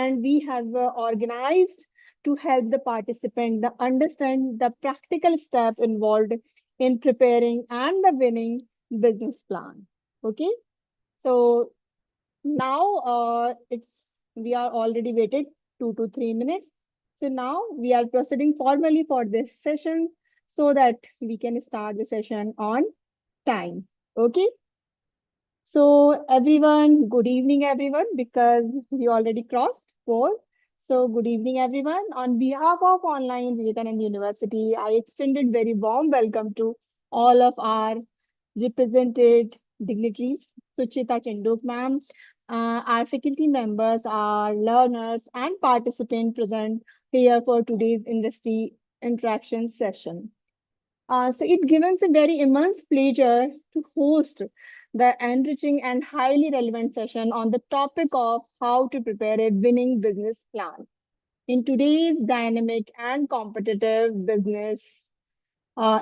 and we have organized to help the participant understand the practical step involved in preparing and the winning business plan. Okay, so now it's we are already waited 2 to 3 minutes. So now we are proceeding formally for this session so that we can start the session on time. Okay. So everyone, good evening, everyone, because we already crossed 4. So good evening, everyone. On behalf of Online Vivekananda University, I extended very warm welcome to all of our represented dignitaries, Suchita Chandhok ma'am, our faculty members, our learners, and participants present here for today's industry interaction session. So it gives us a very immense pleasure to host the enriching and highly relevant session on the topic of how to prepare a winning business plan. In today's dynamic and competitive business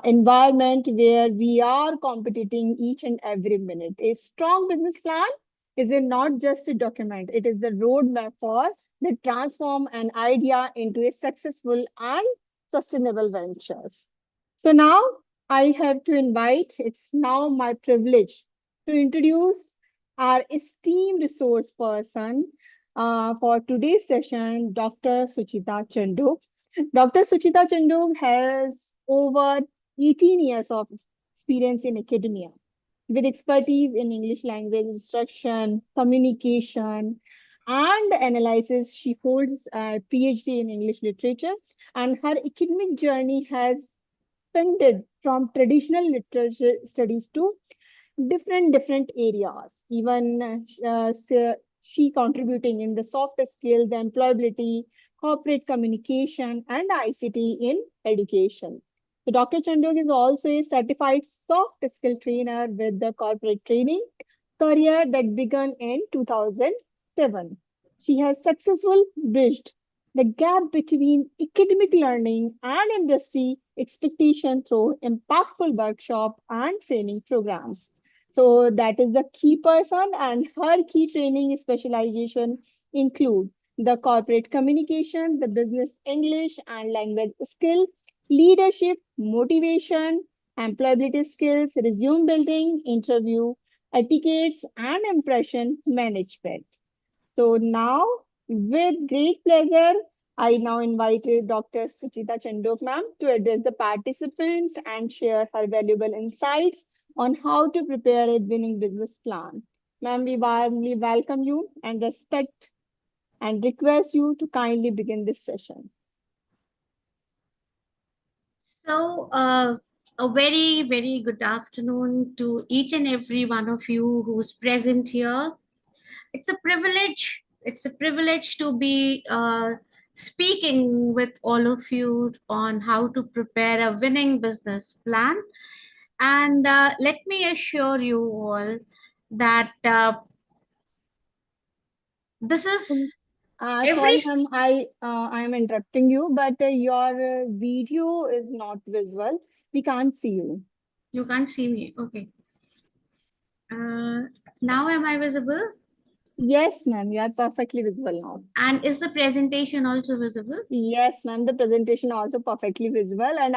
environment where we are competing each and every minute, a strong business plan is not just a document, it is the roadmap for the transform an idea into a successful and sustainable ventures. So now I have to invite, it's now my privilege to introduce our esteemed resource person for today's session, Dr. Suchita Chandhok. Dr. Suchita Chandhok has over 18 years of experience in academia with expertise in English language instruction, communication, and analysis. She holds a PhD in English literature, and her academic journey has expanded from traditional literature studies to different areas. Even she contributing in the soft skills, the employability, corporate communication, and ICT in education. So Dr. Chandok is also a certified soft skill trainer with the corporate training career that began in 2007. She has successfully bridged the gap between academic learning and industry expectation through impactful workshop and training programs. So that is the key person, and her key training specialization include the corporate communication, the business English and language skill, leadership, motivation, employability skills, resume building, interview etiquettes, and impression management. So now, with great pleasure, I now invited Dr. Suchita Chandok ma'am to address the participants and share her valuable insights on how to prepare a winning business plan. Ma'am, we warmly welcome you and respect and request you to kindly begin this session. So, a very, very good afternoon to each and every one of you who's present here. It's a privilege. It's a privilege to be speaking with all of you on how to prepare a winning business plan. And let me assure you all that this is every. Sorry, ma'am, I am interrupting you, but your video is not visual. We can't see you. You can't see me. Okay. Uh, Now am I visible? Yes, ma'am, you are perfectly visible now. And is the presentation also visible? Yes, ma'am, the presentation also perfectly visible, and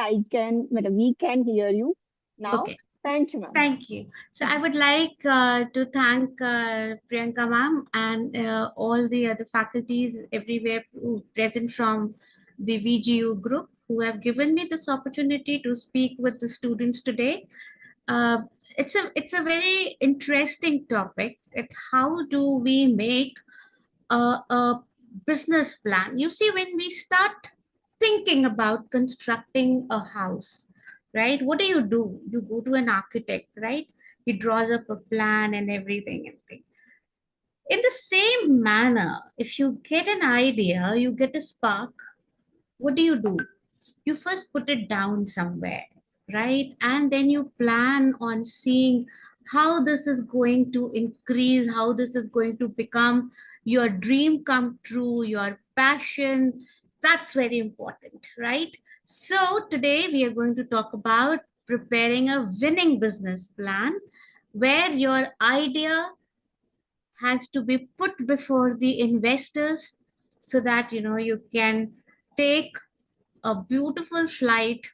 we can hear you now. Okay. Thank you, ma'am. Thank you. So I would like to thank Priyanka ma'am and all the other faculties everywhere present from the VGU group who have given me this opportunity to speak with the students today. Uh, it's a very interesting topic. That how do we make a business plan? You see, when we start thinking about constructing a house, right? What do? You go to an architect, right? He draws up a plan and everything. In the same manner, if you get an idea, you get a spark, what do? You first put it down somewhere, right? And then you plan on seeing how this is going to increase, how this is going to become your dream come true, your passion. That's very important, right? So today we are going to talk about preparing a winning business plan where your idea has to be put before the investors so that you can take a beautiful flight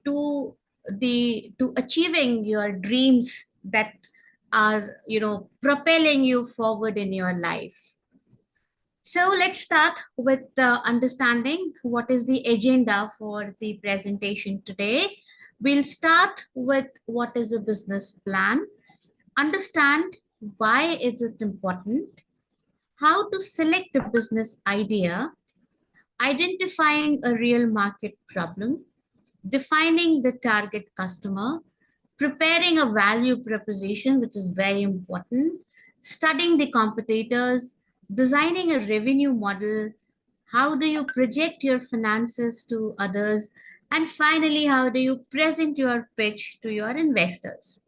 to to achieving your dreams that are propelling you forward in your life. So let's start with understanding what is the agenda for the presentation today. We'll start with what is a business plan, understand why is it important, how to select a business idea, identifying a real market problem, defining the target customer, preparing a value proposition, which is very important, studying the competitors, designing a revenue model, how do you project your finances to others, and finally, how do you present your pitch to your investors.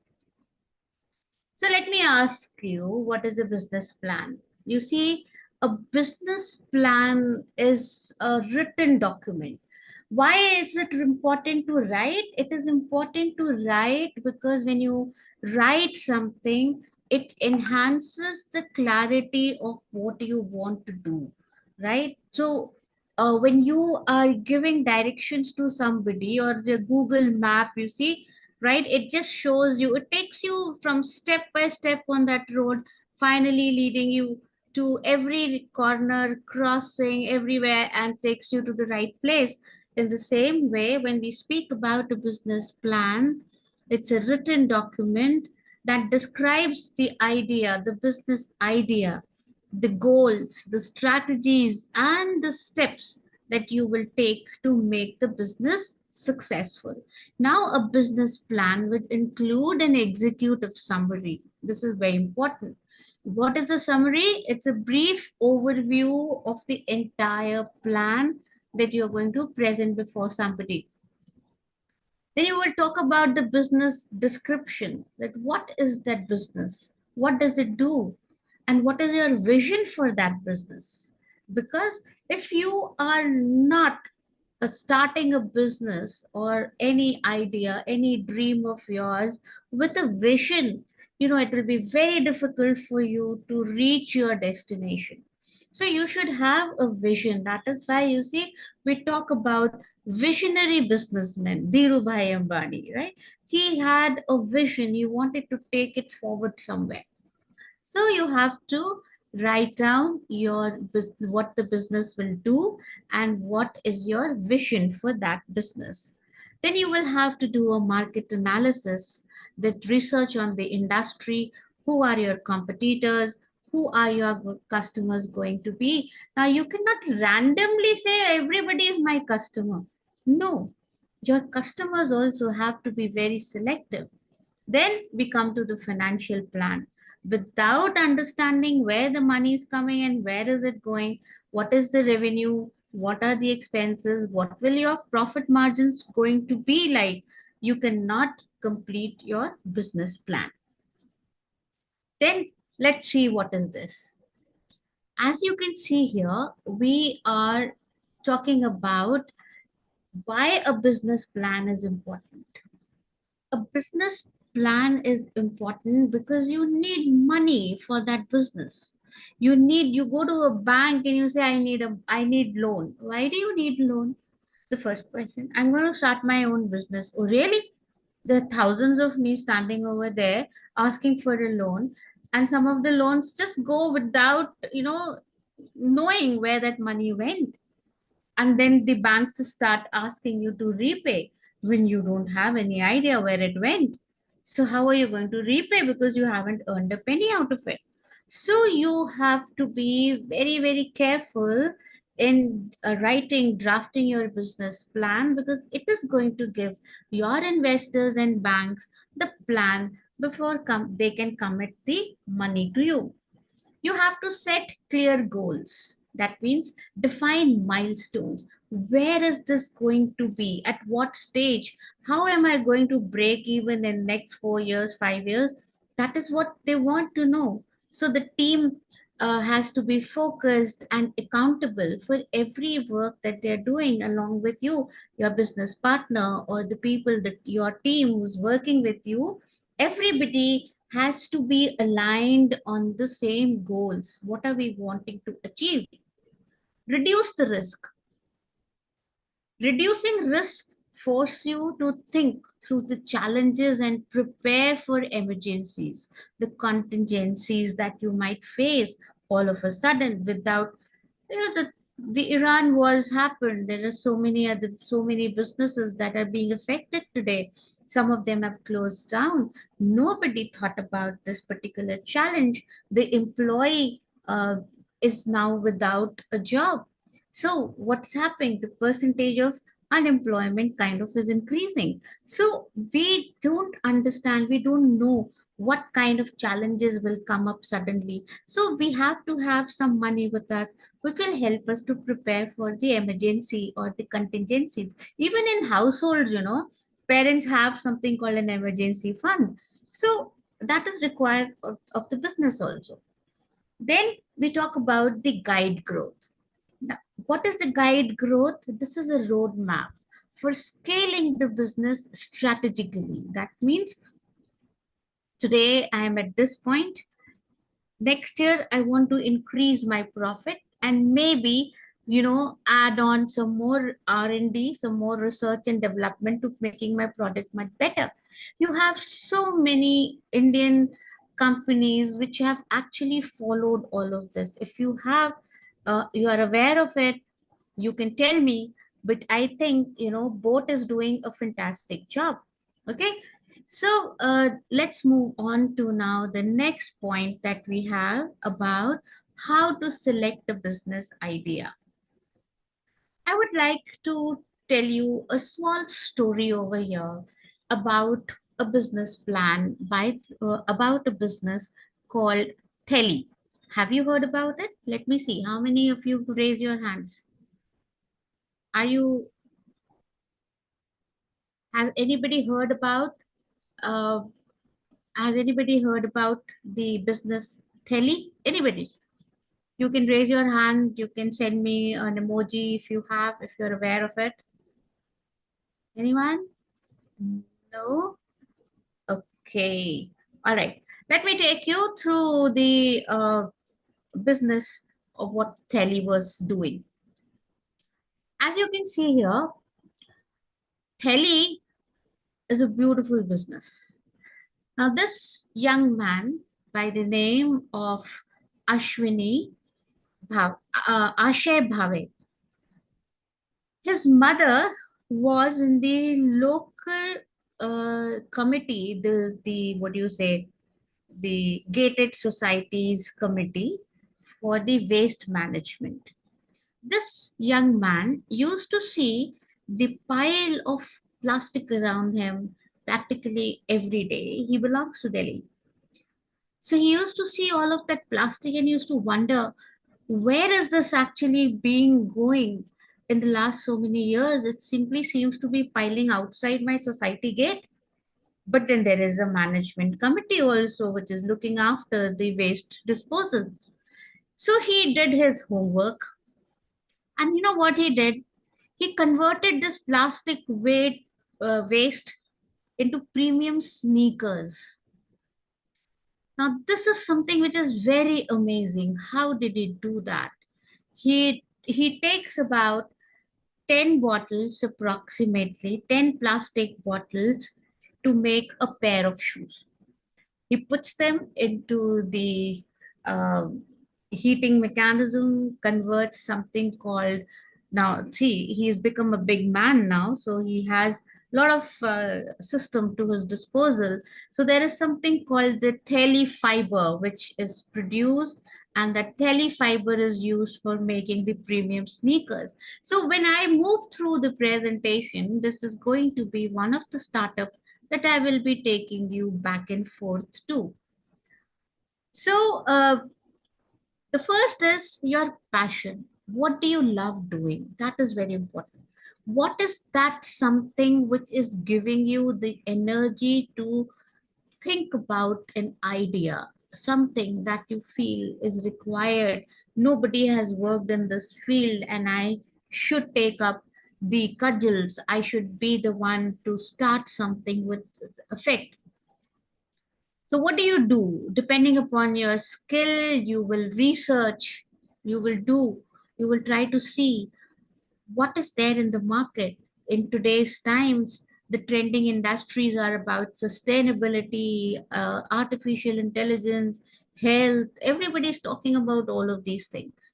So let me ask you, what is a business plan? You see, a business plan is a written document. Why is it important to write? It is important to write because when you write something, it enhances the clarity of what you want to do, right? So when you are giving directions to somebody or the Google map, you see, right, it just shows you, it takes you from step by step on that road, finally leading you to every corner, crossing everywhere, and takes you to the right place. In the same way, when we speak about a business plan, it's a written document that describes the idea, the business idea, the goals, the strategies, and the steps that you will take to make the business successful. Now, a business plan would include an executive summary. This is very important. What is a summary? It's a brief overview of the entire plan that you're going to present before somebody. Then you will talk about the business description, that what is that business? What does it do? And what is your vision for that business? Because if you are not starting a business or any idea, any dream of yours with a vision, it will be very difficult for you to reach your destination. So you should have a vision. That is why you see, we talk about visionary businessman, Dhirubhai Ambani, right? He had a vision. He wanted to take it forward somewhere. So you have to write down what the business will do and what is your vision for that business. Then you will have to do a market analysis, that research on the industry, who are your competitors, who are your customers going to be. Now you cannot randomly say everybody is my customer. No, your customers also have to be very selective. Then we come to the financial plan. Without understanding where the money is coming and where is it going, what is the revenue, what are the expenses, what will your profit margins going to be like, you cannot complete your business plan. Then let's see what is this. As you can see here, we are talking about why a business plan is important. A business plan is important because you need money for that business. You go to a bank and you say, I need loan. Why do you need loan? The first question, I'm going to start my own business. Oh really? There are thousands of me standing over there asking for a loan, and some of the loans just go without knowing where that money went. And then the banks start asking you to repay when you don't have any idea where it went. So how are you going to repay, because you haven't earned a penny out of it? So you have to be very very careful in drafting your business plan, because it is going to give your investors and banks the plan before they can commit the money to you. You have to set clear goals. That means define milestones. Where is this going to be? At what stage? How am I going to break even in next 4 years, 5 years? That is what they want to know. So the team has to be focused and accountable for every work that they're doing along with you, your business partner, or the people that your team who's working with you. Everybody has to be aligned on the same goals. What are we wanting to achieve? Reduce the risk. Reducing risk force you to think through the challenges and prepare for emergencies, the contingencies that you might face all of a sudden without, the Iran wars happened. There are so many businesses that are being affected today. Some of them have closed down. Nobody thought about this particular challenge. The employee is now without a job. So what's happening? The percentage of unemployment kind of is increasing. So we don't understand, we don't know what kind of challenges will come up suddenly. So we have to have some money with us, which will help us to prepare for the emergency or the contingencies. Even in households, parents have something called an emergency fund. So that is required of the business also. Then we talk about the guide growth. Now, what is the guide growth? This is a roadmap for scaling the business strategically. That means today I am at this point. Next year, I want to increase my profit and maybe, add on some more R&D, some more research and development to making my product much better. You have so many Indian companies which have actually followed all of this. If you have, you are aware of it, you can tell me. But I think, boat is doing a fantastic job. Okay, so let's move on to now the next point that we have about how to select a business idea. I would like to tell you a small story over here about a business plan about a business called Teli. Have you heard about it? Let me see. How many of you raise your hands? Are you Has anybody heard about uh, has anybody heard about the business Teli? Anybody? You can raise your hand. You can send me an emoji if you're aware of it. Anyone? No? Okay. All right. Let me take you through the business of what Teli was doing. As you can see here, Teli is a beautiful business. Now, this young man by the name of Ashwini Ashay Bhave, his mother was in the local committee, the what do you say, the gated societies committee for the waste management. This young man used to see the pile of plastic around him practically every day. He belongs to Delhi. So he used to see all of that plastic and he used to wonder, where is this actually being going in the last so many years? It simply seems to be piling outside my society gate. But then there is a management committee also, which is looking after the waste disposal. So he did his homework. And you know what he did? He converted this waste into premium sneakers. Now, this is something which is very amazing. How did he do that? He takes about 10 bottles, approximately 10 plastic bottles, to make a pair of shoes. He puts them into the um heating mechanism, converts something called, now see, he's become a big man now, so he has a lot of system to his disposal. So there is something called the tele fiber which is produced, and that tele fiber is used for making the premium sneakers. So when I move through the presentation, this is going to be one of the startups that I will be taking you back and forth to. So, the first is your passion. What do you love doing? That is very important. What is that something which is giving you the energy to think about an idea, something that you feel is required? Nobody has worked in this field, and I should take up the cudgels. I should be the one to start something with effect. So, what do you do? Depending upon your skill, you will research, you will do. You will try to see what is there in the market. In today's times, the trending industries are about sustainability, artificial intelligence, health. Everybody's talking about all of these things,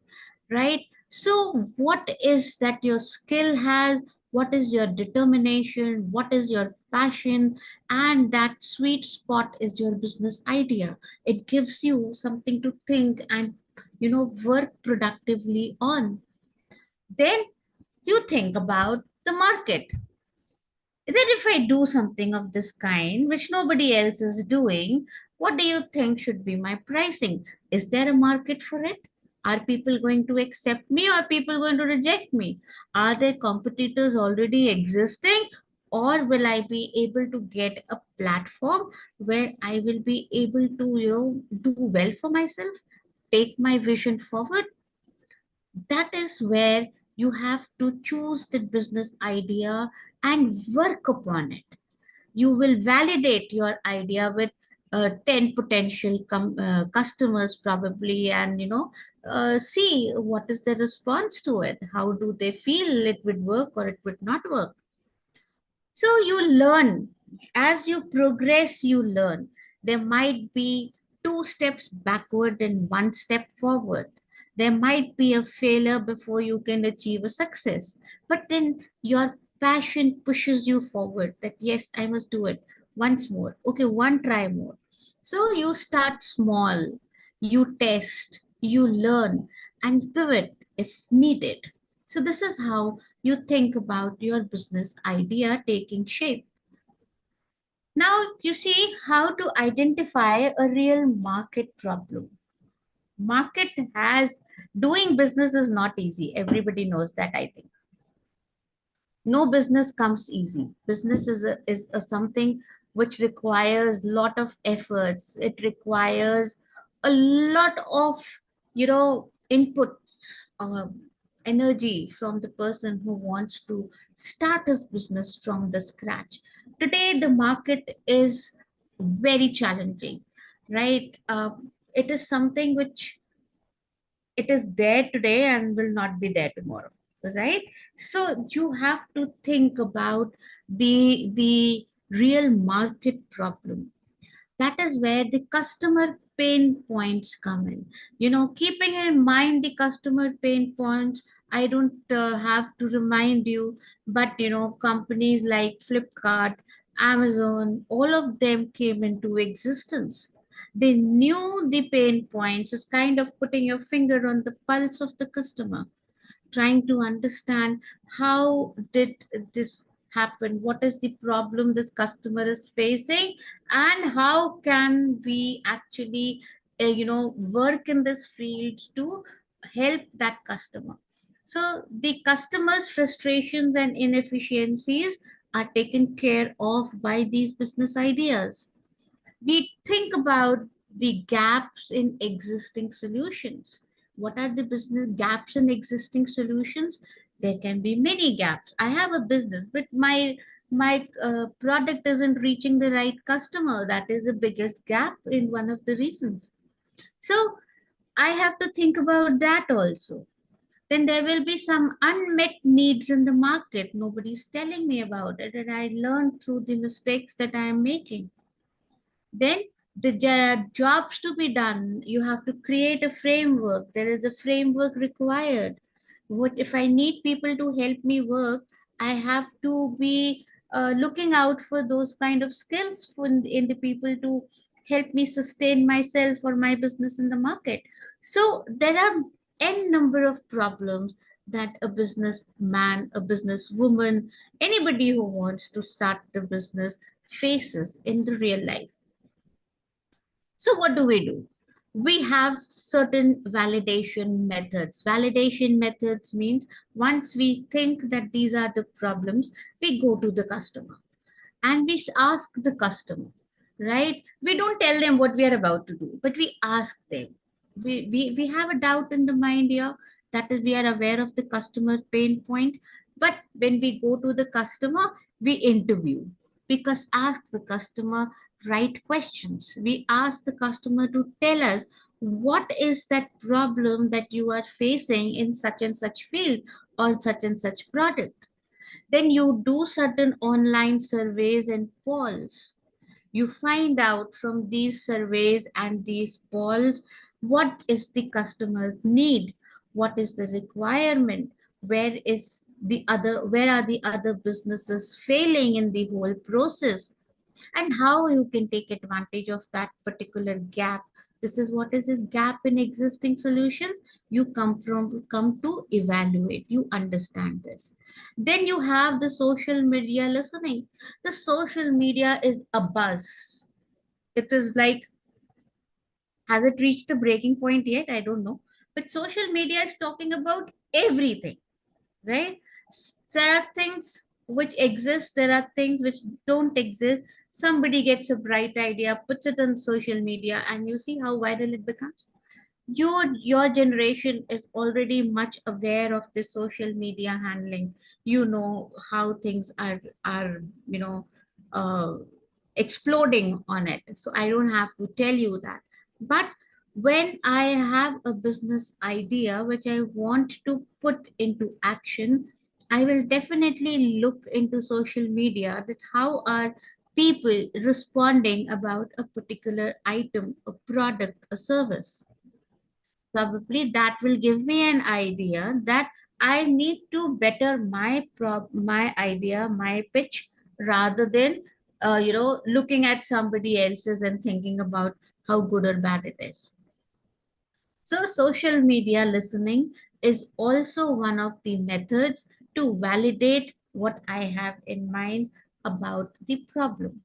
right? So what is that your skill has, what is your determination, what is your passion, and that sweet spot is your business idea. It gives you something to think and work productively on. Then you think about the market. Then, if I do something of this kind, which nobody else is doing, what do you think should be my pricing? Is there a market for it? Are people going to accept me, or people going to reject me? Are there competitors already existing? Or will I be able to get a platform where I will be able to, do well for myself, take my vision forward? That is where you have to choose the business idea and work upon it. You will validate your idea with 10 potential customers probably, and see what is the response to it. How do they feel it would work or it would not work? So you learn. As you progress, you learn. There might be two steps backward and one step forward. There might be a failure before you can achieve a success. But then your passion pushes you forward that yes, I must do it once more. Okay, one try more. So you start small, you test, you learn, and pivot if needed. So this is how you think about your business idea taking shape. Now, you see how to identify a real market problem. Market has Doing business is not easy. Everybody knows that, I think. No business comes easy. Business is something which requires lot of efforts. It requires a lot of input, energy from the person who wants to start his business from the scratch. Today the market is very challenging, right? It is something which it is there today and will not be there tomorrow, right? So you have to think about the real market problem. That is where the customer pain points come in. Keeping in mind the customer pain points, I don't have to remind you, but companies like Flipkart, Amazon, all of them came into existence. They knew the pain points. Is kind of putting your finger on the pulse of the customer, trying to understand how did this happen, what is the problem this customer is facing, and how can we actually work in this field to help that customer. So the customer's frustrations and inefficiencies are taken care of by these business ideas. We think about the gaps in existing solutions. What are the business gaps in existing solutions? There can be many gaps. I have a business, but my product isn't reaching the right customer. That is the biggest gap in one of the reasons. So I have to think about that also. Then there will be some unmet needs in the market. Nobody's telling me about it, and I learn through the mistakes that I am making. Then there are jobs to be done. You have to create a framework. There is a framework required. What if I need people to help me work? I have to be looking out for those kind of skills in the people to help me sustain myself or my business in the market. So there are n number of problems that a businessman, a businesswoman, anybody who wants to start the business faces in the real life. So what do? We have certain validation methods. Validation methods means once we think that these are the problems, we go to the customer and we ask the customer, right? We don't tell them what we are about to do, but we ask them. We have a doubt in the mind here, that is, we are aware of the customer pain point, but when we go to the customer, we interview, because ask the customer right questions. We ask the customer to tell us what is that problem that you are facing in such and such field or such and such product. Then you do certain online surveys and polls. You find out from these surveys and these polls what is the customer's need, what is the requirement, where are the other businesses failing in the whole process, and how you can take advantage of that particular gap. This is what is this gap in existing solutions. You come to evaluate, you understand this. Then you have the social media listening. The social media is a buzz. It is like, has it reached a breaking point yet? I don't know, but social media is talking about everything, right? There are things which exist, there are things which don't exist. Somebody gets a bright idea, puts it on social media, and you see how viral it becomes. Your generation is already much aware of the social media handling. You know how things are uh, exploding on it, so I don't have to tell you that. But when I have a business idea which I want to put into action, I will definitely look into social media, that how are people responding about a particular item, a product, a service. Probably that will give me an idea that I need to better my idea, my pitch, rather than looking at somebody else's and thinking about how good or bad it is. So social media listening is also one of the methods to validate what I have in mind about the problem.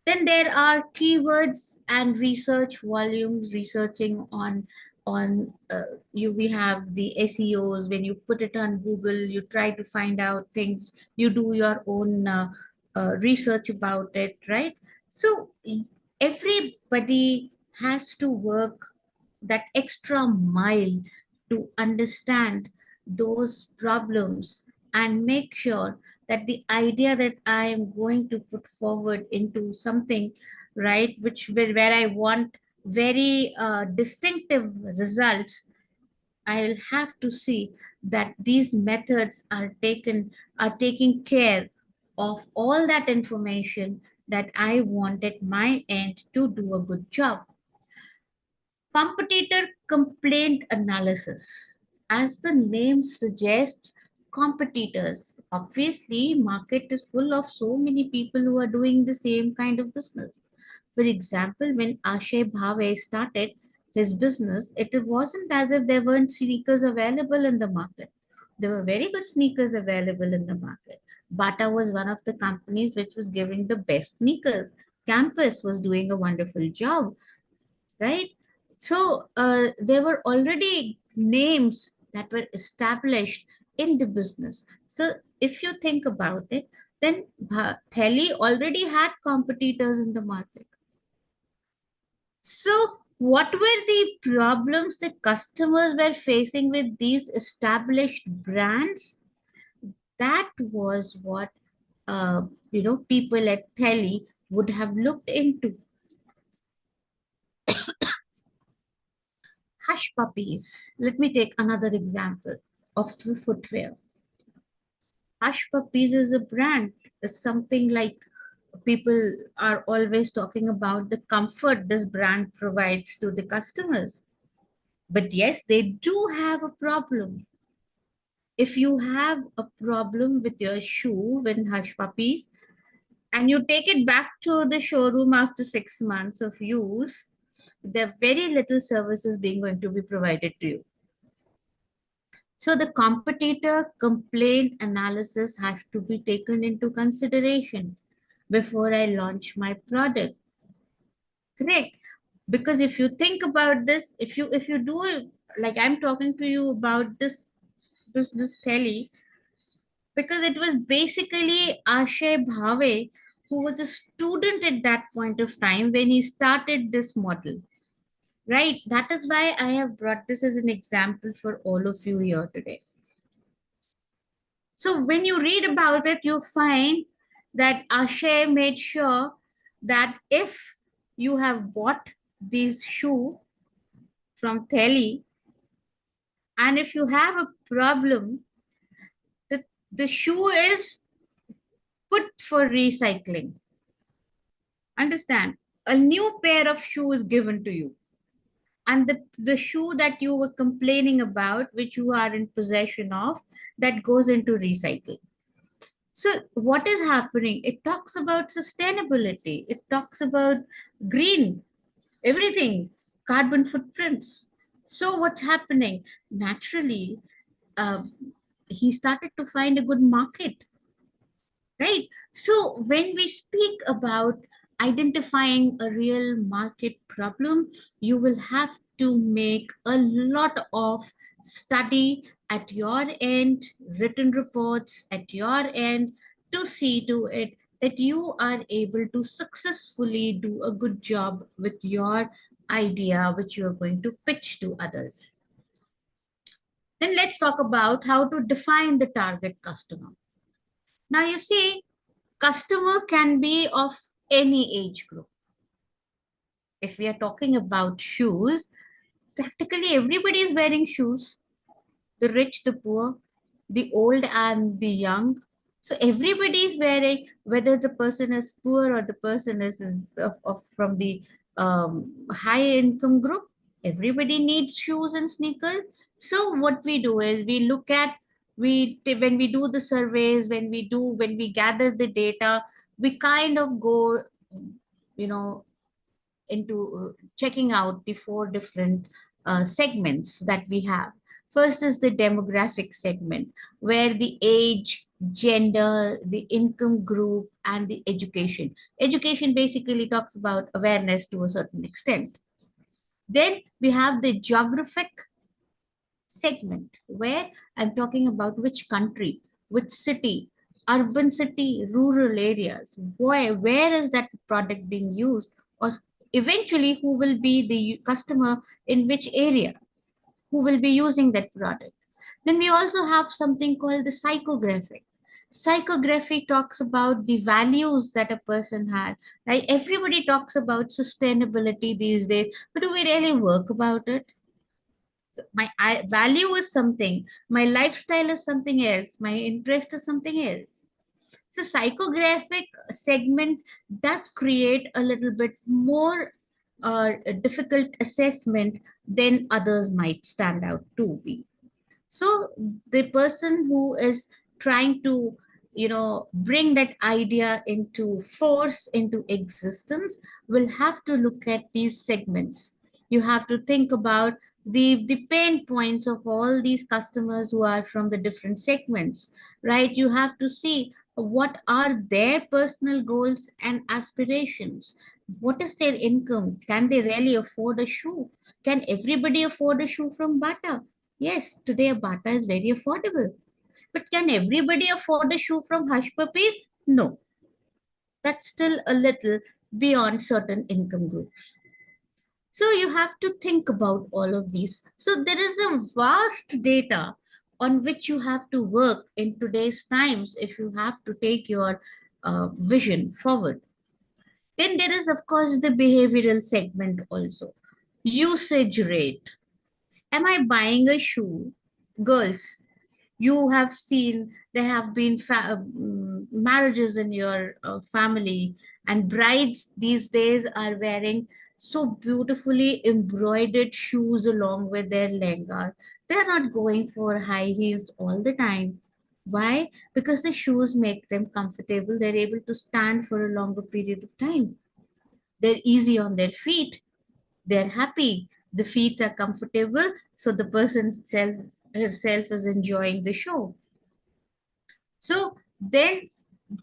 Then there are keywords and research volumes, researching on you. We have the SEOs. When you put it on Google, you try to find out things. You do your own research about it, right? So everybody has to work that extra mile to understand those problems and make sure that the idea that I am going to put forward into something, right, where I want very distinctive results, I'll have to see that these methods are taking care of all that information that I want at my end to do a good job. Competitor complaint analysis. As the name suggests, competitors. Obviously, market is full of so many people who are doing the same kind of business. For example, when Ashay Bhave started his business, it wasn't as if there weren't sneakers available in the market. There were very good sneakers available in the market. Bata was one of the companies which was giving the best sneakers. Campus was doing a wonderful job, right? So there were already names that were established in the business. So if you think about it, then Theli already had competitors in the market. So what were the problems the customers were facing with these established brands? That was what people at Theli would have looked into. Hush puppies. Let me take another example of the footwear. Hush puppies is a brand. It's something like people are always talking about the comfort this brand provides to the customers. But yes, they do have a problem. If you have a problem with your shoe when Hush puppies and you take it back to the showroom after 6 months of use, there are very little services being going to be provided to you. So the competitor complaint analysis has to be taken into consideration before I launch my product. Correct. Because if you think about this, if you do it, like I'm talking to you about this business tele, because it was basically Ashay Bhave who was a student at that point of time when he started this model. Right. That is why I have brought this as an example for all of you here today. So when you read about it, you find that Ashay made sure that if you have bought these shoe from Theli, and if you have a problem, the, the shoe is put for recycling. Understand? A new pair of shoes given to you. And the shoe that you were complaining about, which you are in possession of, that goes into recycling. So, what is happening? It talks about sustainability, it talks about green, everything, carbon footprints. So, what's happening? Naturally, uh, he started to find a good market, right? So when we speak about identifying a real market problem, you will have to make a lot of study at your end, written reports at your end, to see to it that you are able to successfully do a good job with your idea which you are going to pitch to others. Then let's talk about how to define the target customer. Now you see, customer can be of any age group. If we are talking about shoes, practically everybody is wearing shoes, the rich, the poor, the old, and the young. So everybody is wearing, whether the person is poor or the person is from the high income group. Everybody needs shoes and sneakers. So what we do is we look at, when we do the surveys, when we gather the data, we kind of go, you know, into checking out the four different segments that we have. First is the demographic segment, where the age, gender, the income group, and the education. Education basically talks about awareness to a certain extent. Then we have the geographic segment, where I'm talking about which country, which city, urban city, rural areas, where is that product being used, or eventually who will be the customer in which area, who will be using that product. Then we also have something called the psychographic. Psychography talks about the values that a person has, right? Everybody talks about sustainability these days, but do we really work about it? So value is something, my lifestyle is something else, my interest is something else. So psychographic segment does create a little bit more difficult assessment than others might stand out to be. So the person who is trying to, bring that idea into force, into existence, will have to look at these segments. You have to think about the pain points of all these customers who are from the different segments, right? You have to see what are their personal goals and aspirations. What is their income? Can they really afford a shoe? Can everybody afford a shoe from Bata? Yes, today a Bata is very affordable. But can everybody afford a shoe from Hush Puppies? No, that's still a little beyond certain income groups. So you have to think about all of these. So there is a vast data on which you have to work in today's times if you have to take your vision forward. Then there is, of course, the behavioral segment also. Usage rate. Am I buying a shoe? Girls, you have seen there have been marriages in your family, and brides these days are wearing so beautifully embroidered shoes along with their lehengas. They're not going for high heels all the time. Why? Because the shoes make them comfortable. They're able to stand for a longer period of time. They're easy on their feet. They're happy. The feet are comfortable, so the person itself herself is enjoying the show. So then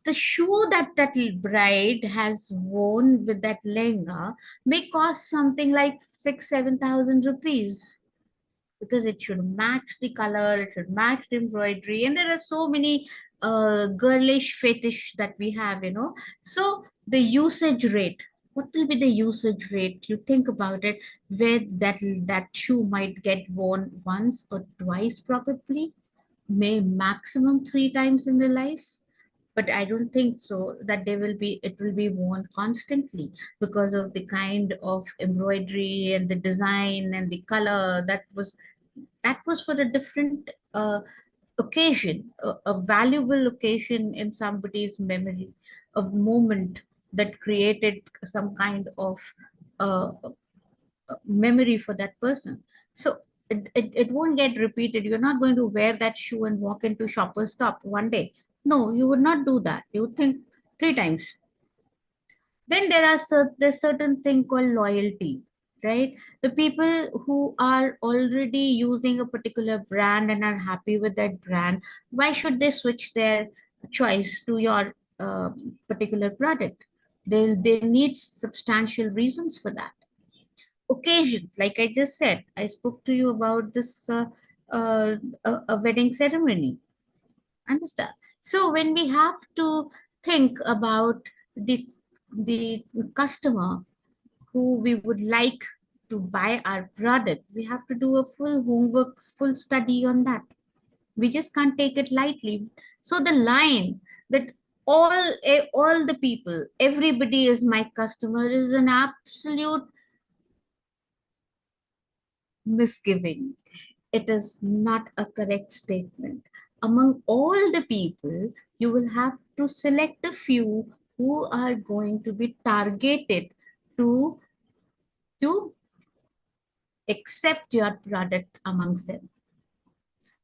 the shoe that that bride has worn with that lehenga may cost something like 6,000-7,000 rupees, because it should match the color, it should match the embroidery, and there are so many girlish fetish that we have, So the usage rate. What will be the usage rate? You think about it, where that shoe might get worn once or twice, probably, may maximum three times in their life. but I don't think so that it will be worn constantly because of the kind of embroidery and the design and the color that was for a different occasion, a valuable occasion in somebody's memory, a moment that created some kind of uh, memory for that person. So it won't get repeated. You're not going to wear that shoe and walk into Shoppers Stop one day. No, you would not do that. You would think three times. Then there's certain thing called loyalty, right? The people who are already using a particular brand and are happy with that brand, why should they switch their choice to your particular product? They need substantial reasons for that. Occasions, like I just said, I spoke to you about this uh, a wedding ceremony. Understand? So when we have to think about the customer who we would like to buy our product, we have to do a full homework, full study on that. We just can't take it lightly. So the line that all the people, everybody is my customer, is an absolute misgiving. It is not a correct statement. Among all the people, you will have to select a few who are going to be targeted to, to accept your product amongst them.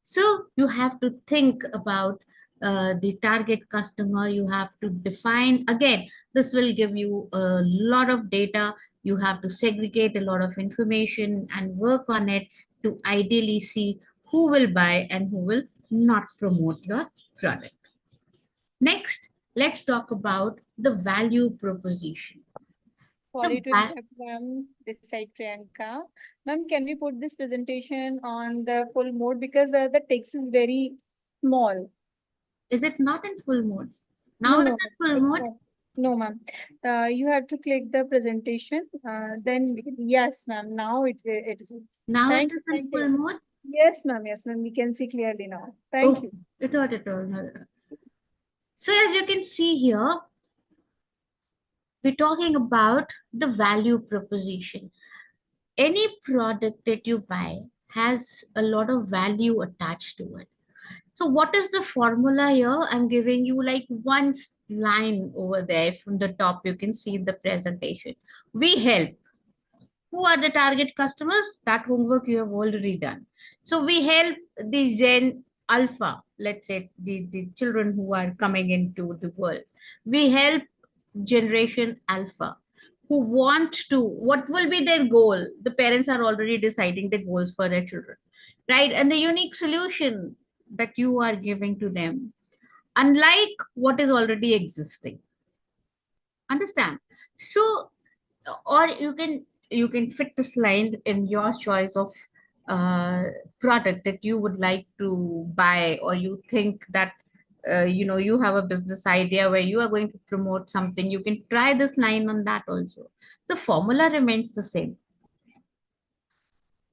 So you have to think about the target customer. You have to define, again, this will give you a lot of data. You have to segregate a lot of information and work on it to ideally see who will buy and who will not promote your product. Next, let's talk about the value proposition. The Sorry to va- interrupt, ma'am. This side, Priyanka. Ma'am, can we put this presentation on the full mode because the text is very small. is it not in full mode? No, Now no, it's no, in full it's mode. not. No, ma'am. You have to click the presentation. Then yes, ma'am. Now it is. Now it Thank you. is in Thanks a full lot. mode. Yes, ma'am. Yes, ma'am. We can see clearly now. Thank Okay, you. it thought it all. So as you can see here, we're talking about the value proposition. Any product that you buy has a lot of value attached to it. So what is the formula here? I'm giving you like one line over there from the top. You can see in the presentation. We help. Who are the target customers? That homework you have already done. So we help the Gen Alpha, let's say the children who are coming into the world. We help Generation Alpha who want to, what will be their goal? The parents are already deciding the goals for their children, right? And the unique solution that you are giving to them, unlike what is already existing. Understand? So or you can fit this line in your choice of uh, product that you would like to buy, or you think that you have a business idea where you are going to promote something. You can try this line on that also. The formula remains the same.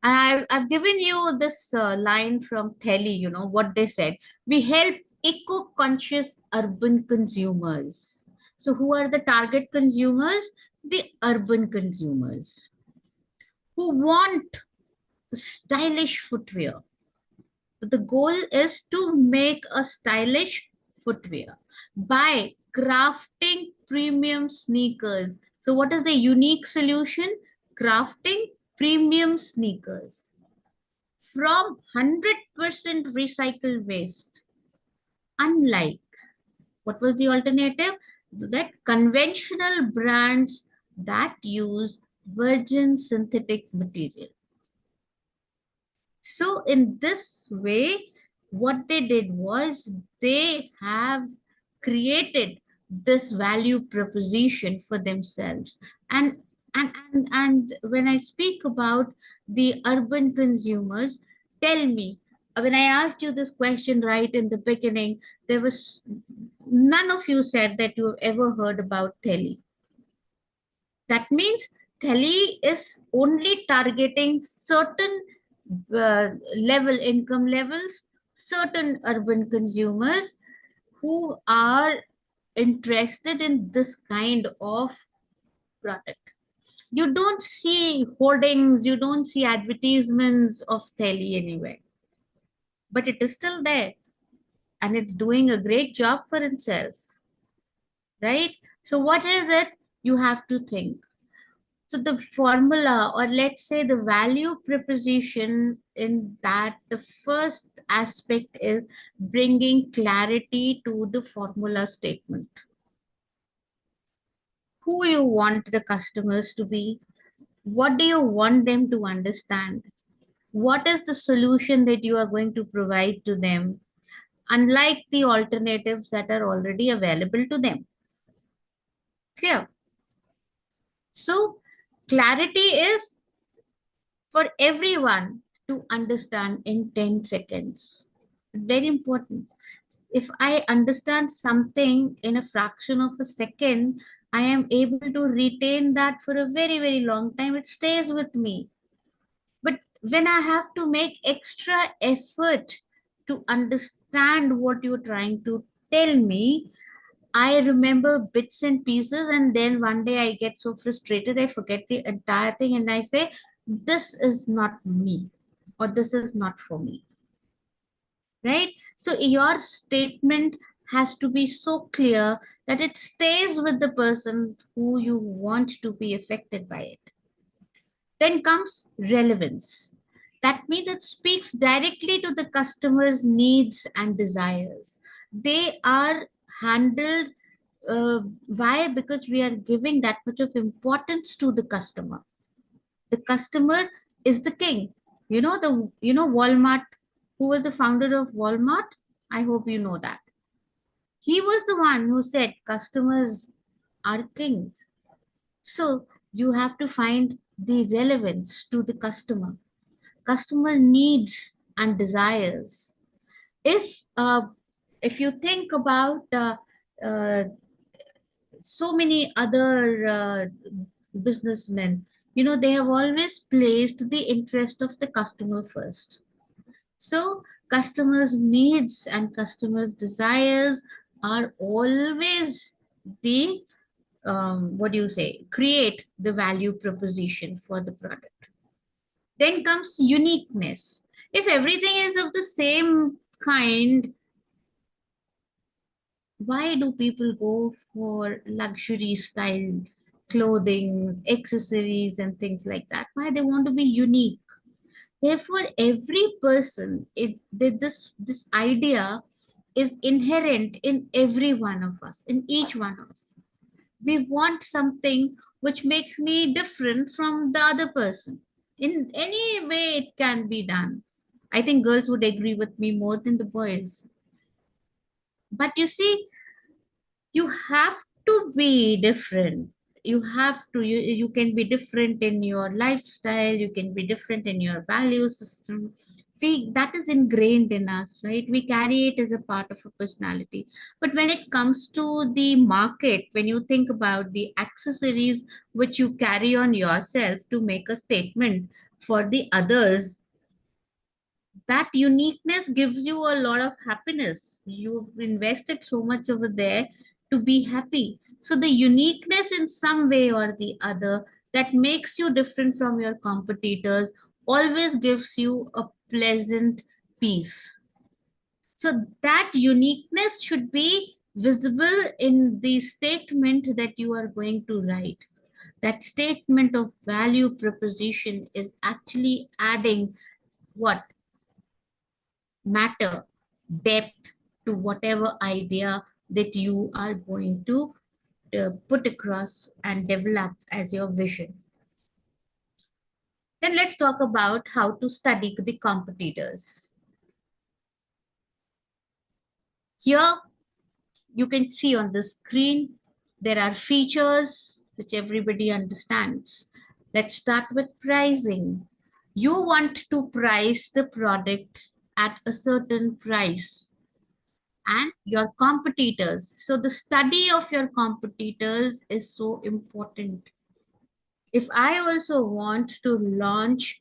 And I've given you this line from Telly, what they said. We help eco-conscious urban consumers. So who are the target consumers? The urban consumers who want stylish footwear. The goal is to make a stylish footwear by crafting premium sneakers. So, what is the unique solution? Crafting premium sneakers from 100% recycled waste. Unlike, what was the alternative? That conventional brands that use virgin synthetic material. So, in this way, what they did was they have created this value proposition for themselves. And when I speak about the urban consumers, tell me, when I asked you this question right in the beginning, there was none of you said that you have ever heard about Tele. That means Thali is only targeting certain income levels, certain urban consumers who are interested in this kind of product. You don't see hoardings, you don't see advertisements of Tele anywhere, but it is still there and it's doing a great job for itself, right? So, what is it? You have to think. So, the formula, or let's say the value proposition in that, the first aspect is bringing clarity to the formula statement. Who you want the customers to be? What do you want them to understand? What is the solution that you are going to provide to them, unlike the alternatives that are already available to them? Clear? So, clarity is for everyone to understand in 10 seconds. Very important. If I understand something in a fraction of a second, I am able to retain that for a very, very long time. It stays with me. But when I have to make extra effort to understand what you're trying to tell me, I remember bits and pieces, and then one day I get so frustrated, I forget the entire thing, and I say, this is not me, or this is not for me, right? So, your statement has to be so clear that it stays with the person who you want to be affected by it. Then comes relevance. That means it speaks directly to the customer's needs and desires. They are handled. Why? Because we are giving that much of importance to the customer. The customer is the king. Walmart. Who was the founder of Walmart? I hope you know that. He was the one who said customers are kings. So you have to find the relevance to the customer needs and desires. If uh, if you think about uh, so many other businessmen, they have always placed the interest of the customer first. So customers needs and customers desires are always the what do you say, create the value proposition for the product. Then comes uniqueness. If everything is of the same kind, why do people go for luxury style clothing, accessories, and things like that? Why they want to be unique? Therefore, every person, this idea is inherent in every one of us, in each one of us. We want something which makes me different from the other person. In any way, it can be done. I think girls would agree with me more than the boys. But you see, you have to be different. You can be different in your lifestyle, you can be different in your value system. That is ingrained in us, right? We carry it as a part of a personality. But when it comes to the market, when you think about the accessories which you carry on yourself to make a statement for the others, that uniqueness gives you a lot of happiness. You've invested so much over there to be happy. So the uniqueness in some way or the other that makes you different from your competitors always gives you a pleasant peace. So that uniqueness should be visible in the statement that you are going to write. That statement of value proposition is actually adding what? Matter, depth to whatever idea that you are going to put across and develop as your vision. Then let's talk about how to study the competitors. Here you can see on the screen there are features which everybody understands. Let's start with pricing. You want to price the product at a certain price, and your competitors. So the study of your competitors is so important. If I also want to launch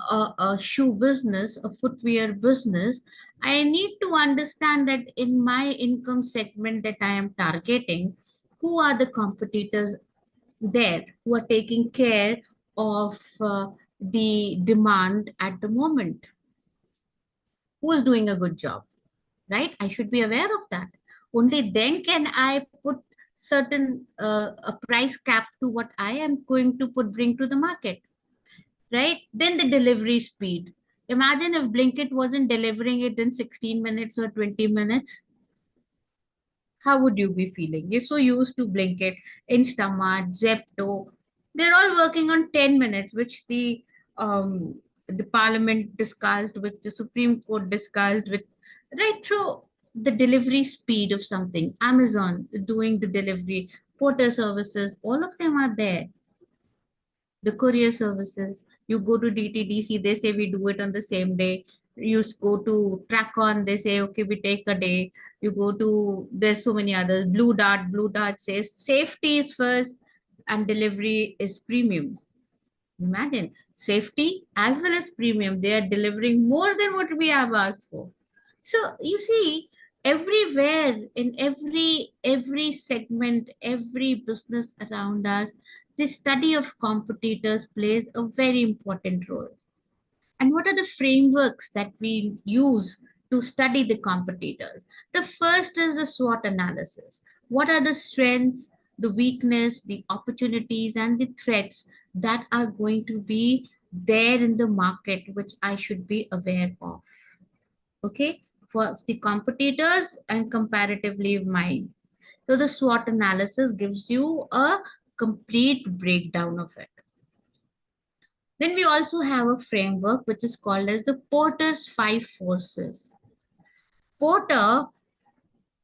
a shoe business, a footwear business, I need to understand that in my income segment that I am targeting, who are the competitors there who are taking care of the demand at the moment? Who is doing a good job, right? I should be aware of that. Only then can I put certain a price cap to what I am going to bring to the market, right? Then the delivery speed. Imagine if Blinkit wasn't delivering it in 16 minutes or 20 minutes. How would you be feeling? You're so used to Blinkit, Instamart, Zepto. They're all working on 10 minutes, which the Parliament discussed, which the Supreme Court discussed with, right? So the delivery speed of something, Amazon doing the delivery, porter services, all of them are there. The courier services, you go to DTDC, they say we do it on the same day. You go to track on, they say okay, we take a day. You go to, there's so many others. Blue Dart says safety is first and delivery is premium. Imagine, safety as well as premium, they are delivering more than what we have asked for. So you see, everywhere, in every segment, every business around us, the study of competitors plays a very important role. And what are the frameworks that we use to study the competitors? The first is the SWOT analysis. What are the strengths, the weakness, the opportunities, and the threats that are going to be there in the market, which I should be aware of? Okay, for the competitors and comparatively mine. So the SWOT analysis gives you a complete breakdown of it. Then we also have a framework which is called as the Porter's Five Forces. Porter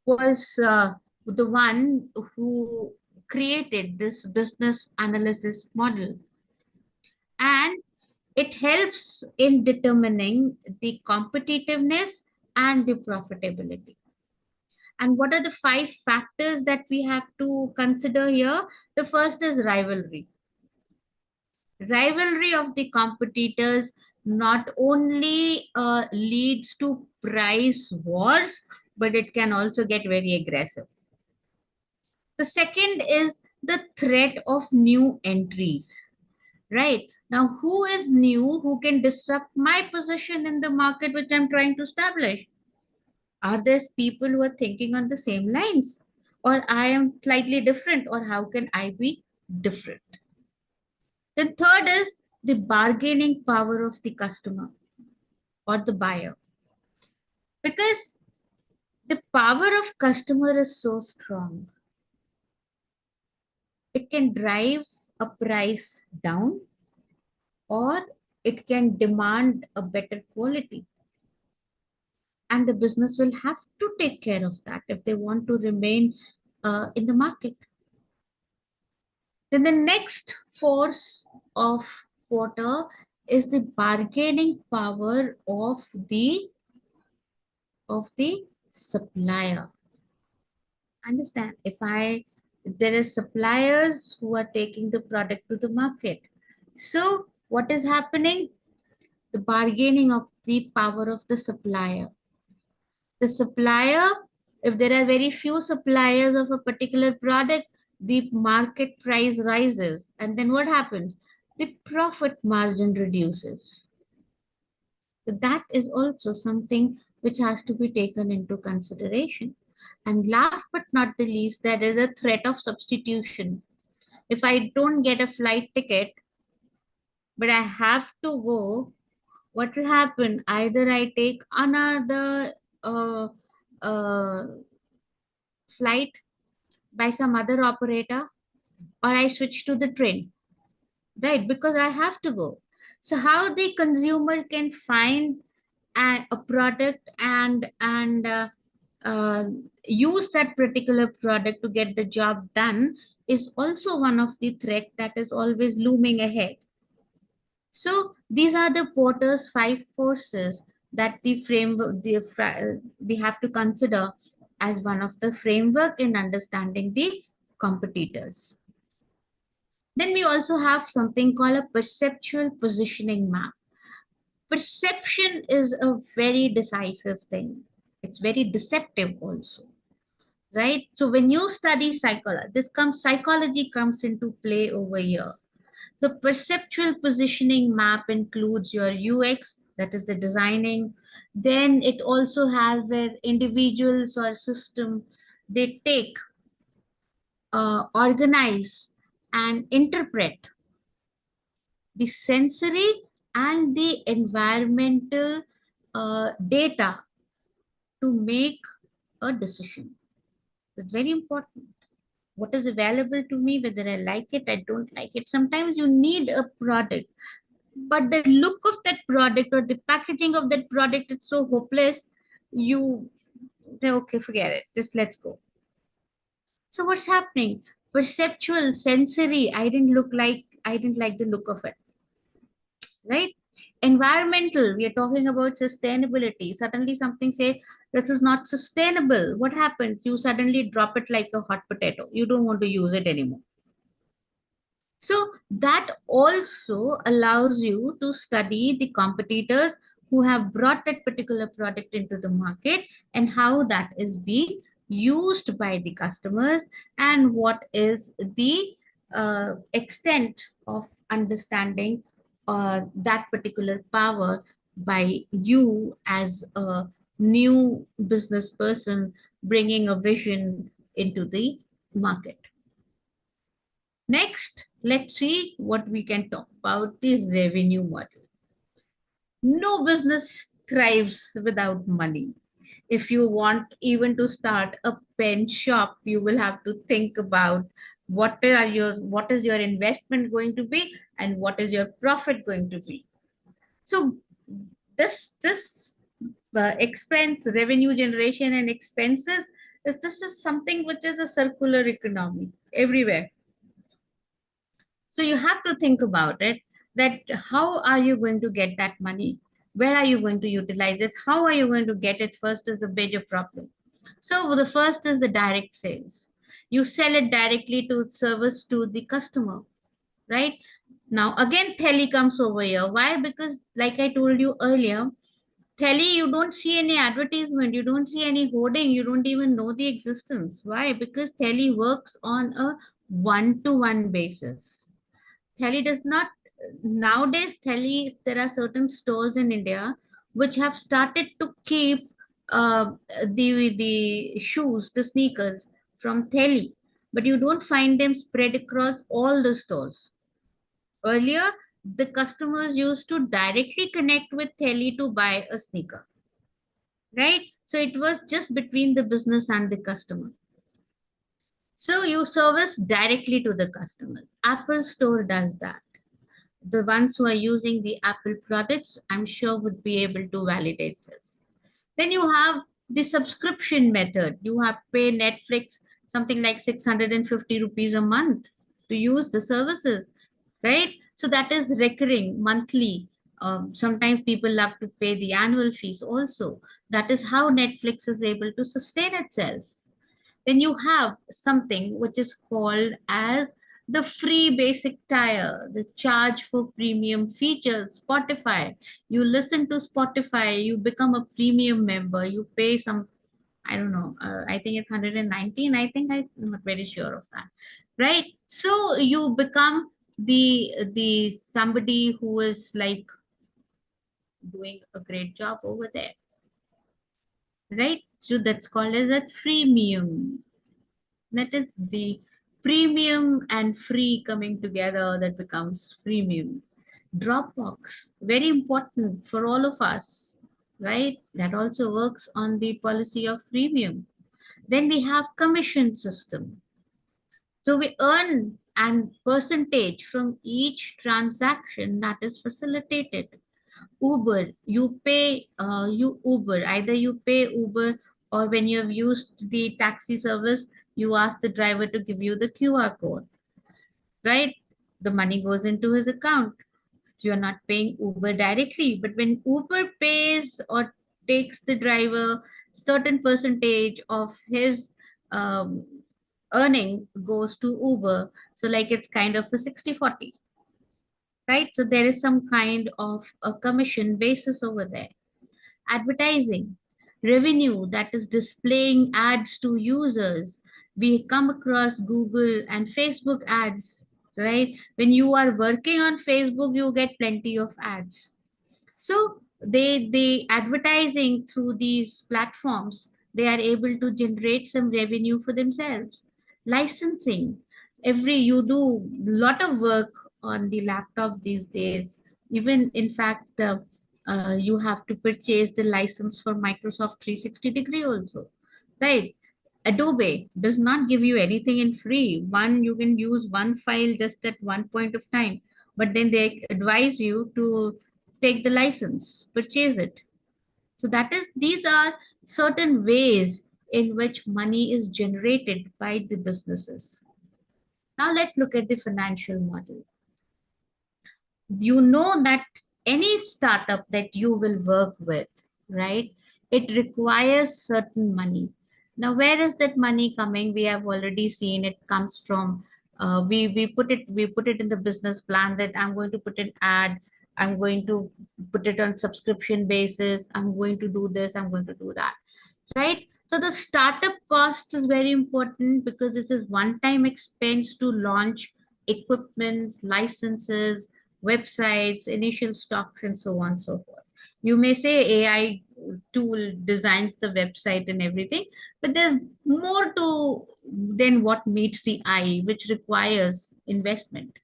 was the one who created this business analysis model, and it helps in determining the competitiveness and the profitability. And what are the five factors that we have to consider here? The first is rivalry. Rivalry of the competitors not only leads to price wars, but it can also get very aggressive. The second is the threat of new entries. Right now, who is new, who can disrupt my position in the market which I'm trying to establish? Are there people who are thinking on the same lines, or I am slightly different, or how can I be different? The third is the bargaining power of the customer or the buyer. Because the power of customer is so strong, it can drive a price down or it can demand a better quality. And the business will have to take care of that if they want to remain in the market. Then the next force of quarter is the bargaining power of the supplier. Understand, if there is suppliers who are taking the product to the market, so what is happening? The bargaining of the power of the supplier. The supplier, if there are very few suppliers of a particular product, the market price rises, and then what happens? The profit margin reduces. So that is also something which has to be taken into consideration. And last but not the least, there is a threat of substitution. If I don't get a flight ticket, but I have to go, what will happen? Either I take another uh, uh, flight by some other operator, or I switch to the train, right? Because I have to go. So how the consumer can find a product and use that particular product to get the job done is also one of the threat that is always looming ahead. So these are the Porter's five forces that the framework we have to consider as one of the framework in understanding the competitors. Then we also have something called a perceptual positioning map. Perception is a very decisive thing. It's very deceptive also, right? So when you study psychology, psychology comes into play over here. The perceptual positioning map includes your UX, that is the designing. Then it also has where individuals or system they take, organize, and interpret the sensory and the environmental data to make a decision. It's very important. What is available to me, whether I like it, I don't like it. Sometimes you need a product, but the look of that product or the packaging of that product, it's so hopeless. You say, okay, forget it. Just let's go. So what's happening? Perceptual, sensory. I didn't like the look of it, right? Environmental, we are talking about sustainability. Suddenly something say this is not sustainable. What happens? You suddenly drop it like a hot potato. You don't want to use it anymore. So that also allows you to study the competitors who have brought that particular product into the market and how that is being used by the customers, and what is the extent of understanding that particular power by you as a new business person bringing a vision into the market. Next, let's see what we can talk about the revenue model. No business thrives without money. If you want even to start a pen shop, you will have to think about what is your investment going to be and what is your profit going to be. So this expense, revenue generation and expenses, this is something which is a circular economy everywhere. So you have to think about it, that how are you going to get that money? Where are you going to utilize it? How are you going to get it first is a major problem. So the first is the direct sales. You sell it directly to service to the customer, right? Now again, Tele comes over here. Why? Because like I told you earlier, Tele, you don't see any advertisement, you don't see any hoarding, you don't even know the existence. Why? Because Tele works on a one-to-one basis. Thali does not, nowadays Thali, there are certain stores in India which have started to keep the shoes, the sneakers from Thali, but you don't find them spread across all the stores. Earlier, the customers used to directly connect with Thali to buy a sneaker, right? So it was just between the business and the customer. So you service directly to the customer. Apple Store does that. The ones who are using the Apple products, I'm sure would be able to validate this. Then you have the subscription method. You have pay Netflix something like 650 rupees a month to use the services, right? So that is recurring monthly. Sometimes people have to pay the annual fees also. That is how Netflix is able to sustain itself. Then you have something which is called as the free basic tier, the charge for premium features, Spotify. You listen to Spotify, you become a premium member, you pay some, I don't know, I think it's 119. I'm not very sure of that, right? So you become the somebody who is like doing a great job over there, right? So that's called as a freemium. That is the premium and free coming together, that becomes freemium. Dropbox, very important for all of us, right? That also works on the policy of freemium. Then we have commission system. So we earn and percentage from each transaction that is facilitated. Uber, you pay, you Uber, either you pay Uber, or when you have used the taxi service, you ask the driver to give you the QR code, right? The money goes into his account. So you're not paying Uber directly, but when Uber pays or takes the driver, certain percentage of his um, earning goes to Uber. So like it's kind of a 60-40. right? So there is some kind of a commission basis over there. Advertising, revenue, that is displaying ads to users. We come across Google and Facebook ads, right? When you are working on Facebook, you get plenty of ads. So they advertising through these platforms, they are able to generate some revenue for themselves. Licensing, every you do lot of work on the laptop these days. Even in fact, you have to purchase the license for Microsoft 360 degree also, right? Adobe does not give you anything in free. One, you can use one file just at one point of time, but then they advise you to take the license, purchase it. So that is, these are certain ways in which money is generated by the businesses. Now let's look at the financial model. You know that any startup that you will work with, right, it requires certain money. Now where is that money coming? We have already seen it comes from, we put it in the business plan that I'm going to put an ad, I'm going to put it on subscription basis, I'm going to do this, I'm going to do that, right? So the startup cost is very important because this is one time expense to launch equipment, licenses, websites, initial stocks, and so on and so forth. You may say AI tool designs the website and everything, but there's more to than what meets the eye, which requires investment.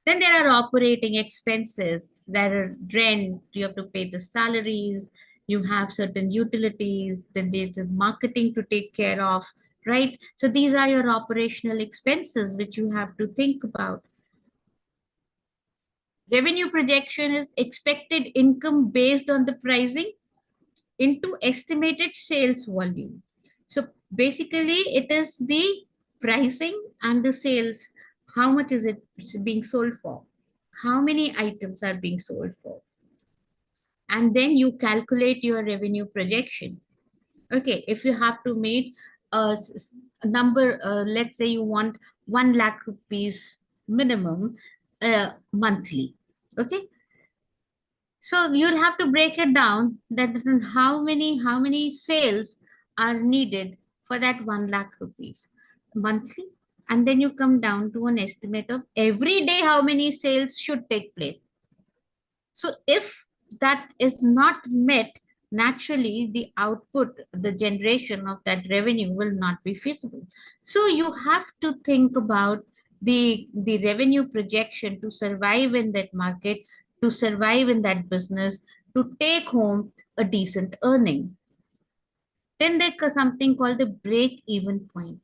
Then there are operating expenses. There are rent, you have to pay the salaries, you have certain utilities, then there's the marketing to take care of, right? So these are your operational expenses which you have to think about. Revenue projection is expected income based on the pricing into estimated sales volume. So basically, it is the pricing and the sales. How much is it being sold for? How many items are being sold for? And then you calculate your revenue projection. Okay, if you have to meet a number, let's say you want 1 lakh rupees minimum monthly. Okay, so you'll have to break it down that how many sales are needed for that 1 lakh rupees monthly, and then you come down to an estimate of every day how many sales should take place. So if that is not met, naturally the output, the generation of that revenue will not be feasible. So you have to think about the revenue projection to survive in that market, to survive in that business, to take home a decent earning. Then there's something called the break even point.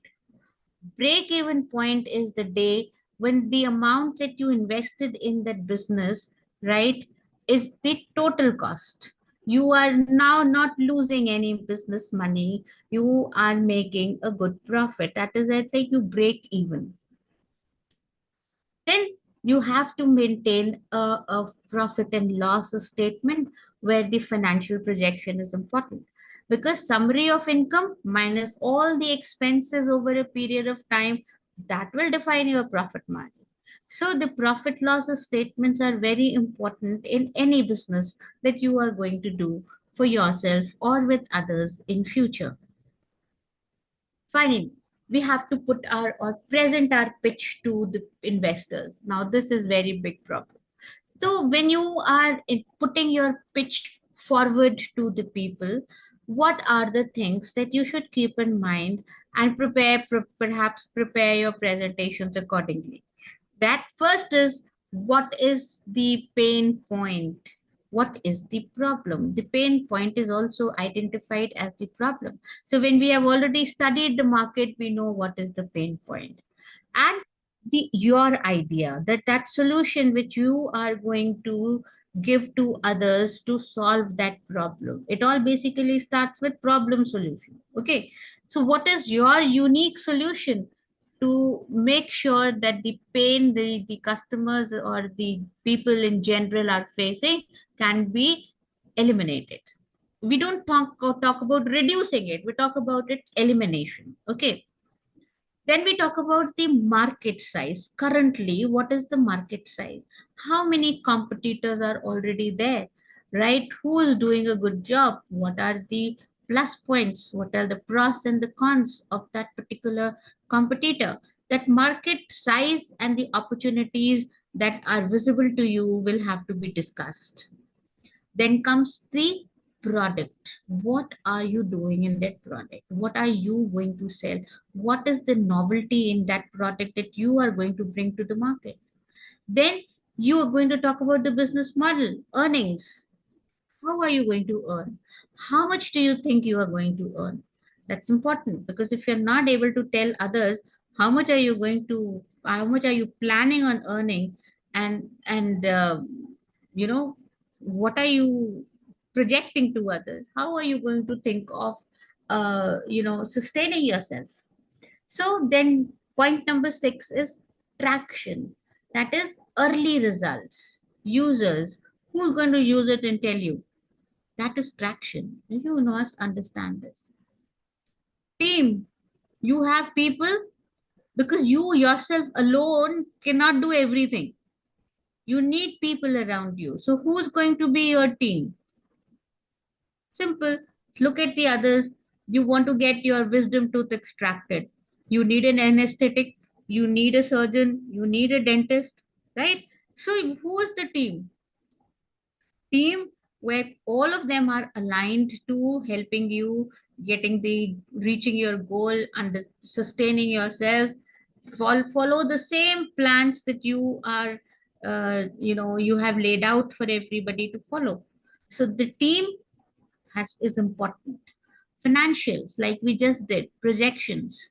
Break even point is the day when the amount that you invested in that business, right, is the total cost. You are now not losing any business money, you are making a good profit. That is, it's like you break even. Then you have to maintain a profit and loss statement where the financial projection is important, because summary of income minus all the expenses over a period of time, that will define your profit margin. So the profit loss statements are very important in any business that you are going to do for yourself or with others in future. Finally, we have to put our or present our pitch to the investors. Now, this is very big problem. So when you are putting your pitch forward to the people, what are the things that you should keep in mind and perhaps prepare your presentations accordingly? That first is, what is the pain point? What is the problem? The pain point is also identified as the problem. So when we have already studied the market, we know what is the pain point. And the your idea, that solution which you are going to give to others to solve that problem. It all basically starts with problem solution. Okay. So what is your unique solution to make sure that the pain the customers or the people in general are facing can be eliminated? We don't talk about reducing it, we talk about its elimination. Okay. Then we talk about the market size. Currently, what is the market size? How many competitors are already there, right? Who is doing a good job? What are the plus points? What are the pros and the cons of that particular competitor? That market size and the opportunities that are visible to you will have to be discussed. Then comes the product. What are you doing in that product? What are you going to sell? What is the novelty in that product that you are going to bring to the market? Then you are going to talk about the business model, earnings. How are you going to earn? How much do you think you are going to earn? That's important, because if you're not able to tell others how much are you planning on earning, and you know, what are you projecting to others? How are you going to think of sustaining yourself? So then point number 6 is traction. That is early results. Users, who's going to use it and tell you? That is traction. You must understand this. Team, you have people, because you yourself alone cannot do everything. You need people around you. So who's going to be your team? Simple. Look at the others. You want to get your wisdom tooth extracted. You need an anesthetic. You need a surgeon. You need a dentist, right? So who is the team? Team where all of them are aligned to helping you getting the reaching your goal and sustaining yourself. Follow the same plans that you are you have laid out for everybody to follow. So the team is important. Financials, like we just did, projections.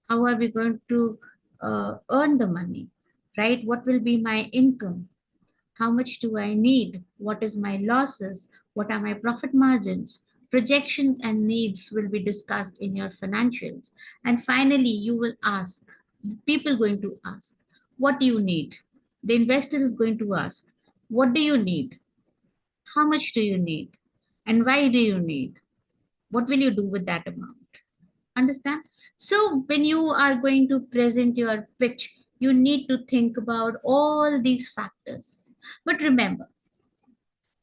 How are we going to earn the money, right? What will be my income? How much do I need? What is my losses? What are my profit margins? Projections and needs will be discussed in your financials. And finally, you will ask, people going to ask, what do you need? The investor is going to ask, what do you need? How much do you need? And why do you need? What will you do with that amount? Understand? So when you are going to present your pitch, you need to think about all these factors. But remember,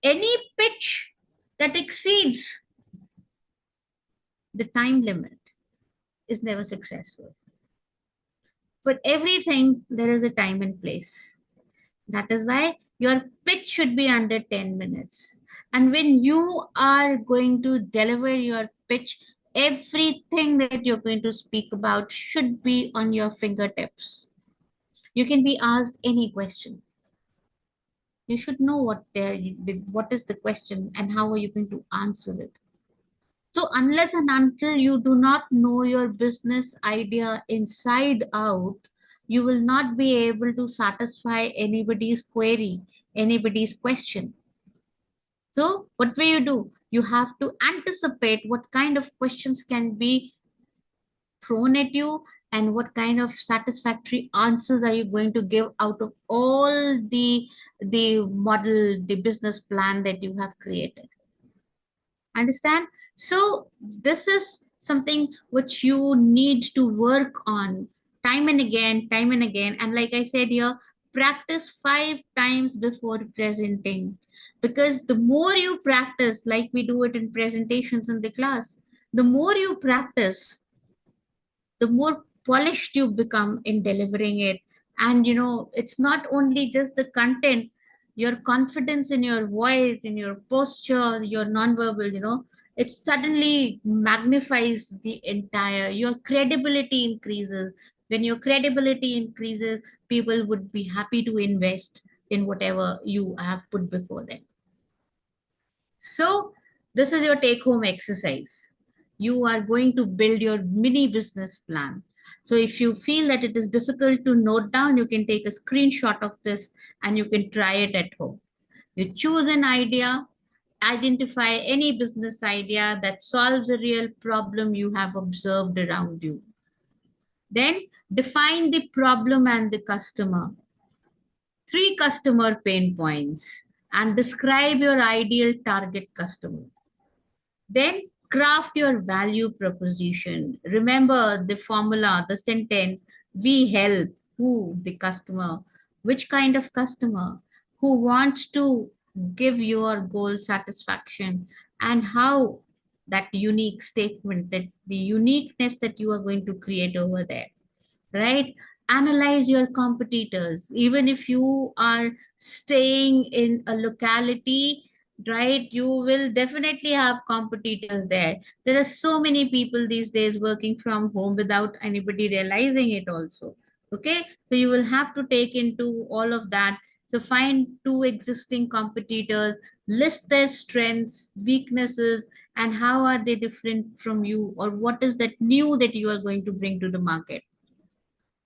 any pitch that exceeds the time limit is never successful. For everything, there is a time and place. That is why your pitch should be under 10 minutes. And when you are going to deliver your pitch, everything that you're going to speak about should be on your fingertips. You can be asked any question. You should know what is the question and how are you going to answer it. So unless and until you do not know your business idea inside out, you will not be able to satisfy anybody's query, anybody's question. So what will you do? You have to anticipate what kind of questions can be thrown at you and what kind of satisfactory answers are you going to give out of all the model, the business plan that you have created. Understand? So this is something which you need to work on time and again. And like I said here, practice 5 times before presenting. Because the more you practice, like we do it in presentations in the class, the more you practice, the more polished you become in delivering it. And it's not only just the content, your confidence in your voice, in your posture, your nonverbal, it suddenly magnifies the entire, your credibility increases. When your credibility increases, people would be happy to invest in whatever you have put before them. So, this is your take home exercise. You are going to build your mini business plan. So, if you feel that it is difficult to note down, you can take a screenshot of this and you can try it at home. You choose an idea, identify any business idea that solves a real problem you have observed around you. Then, define the problem and the customer. 3 customer pain points and describe your ideal target customer. Then Craft your value proposition. Remember the formula, the sentence. We help who? The customer. Which kind of customer? Who wants to give your goal satisfaction, and how that unique statement, that the uniqueness that you are going to create over there, right? Analyze your competitors. Even if you are staying in a locality, right, you will definitely have competitors there. There are so many people these days working from home without anybody realizing it also. Okay, so you will have to take into all of that. So find two existing competitors, list their strengths, weaknesses, and how are they different from you, or what is that new that you are going to bring to the market.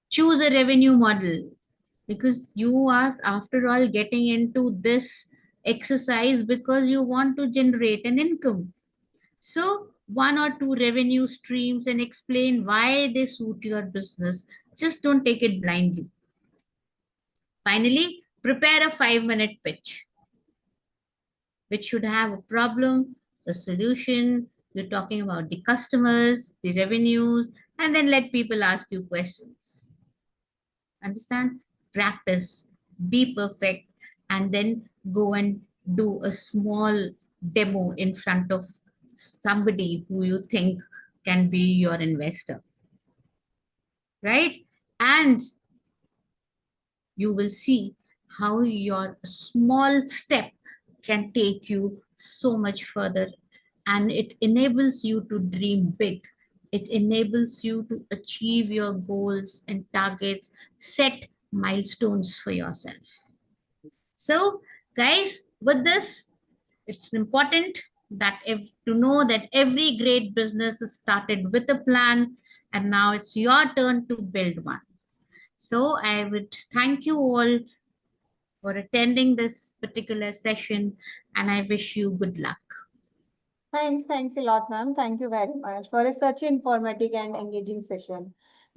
Choose a revenue model, because you are, after all, getting into this exercise because you want to generate an income. So one or two revenue streams, and explain why they suit your business. Just don't take it blindly. Finally, prepare a 5-minute pitch, which should have a problem, a solution. You're talking about the customers, the revenues, and then let people ask you questions. Understand? Practice, be perfect, and then go and do a small demo in front of somebody who you think can be your investor, right? And you will see how your small step can take you so much further, and it enables you to dream big. It enables you to achieve your goals and targets, set milestones for yourself. So, guys, with this, it's important that if to know that every great business is started with a plan, and now it's your turn to build one. So, I would thank you all for attending this particular session, and I wish you good luck. Thanks a lot, ma'am. Thank you very much for such an informative and engaging session.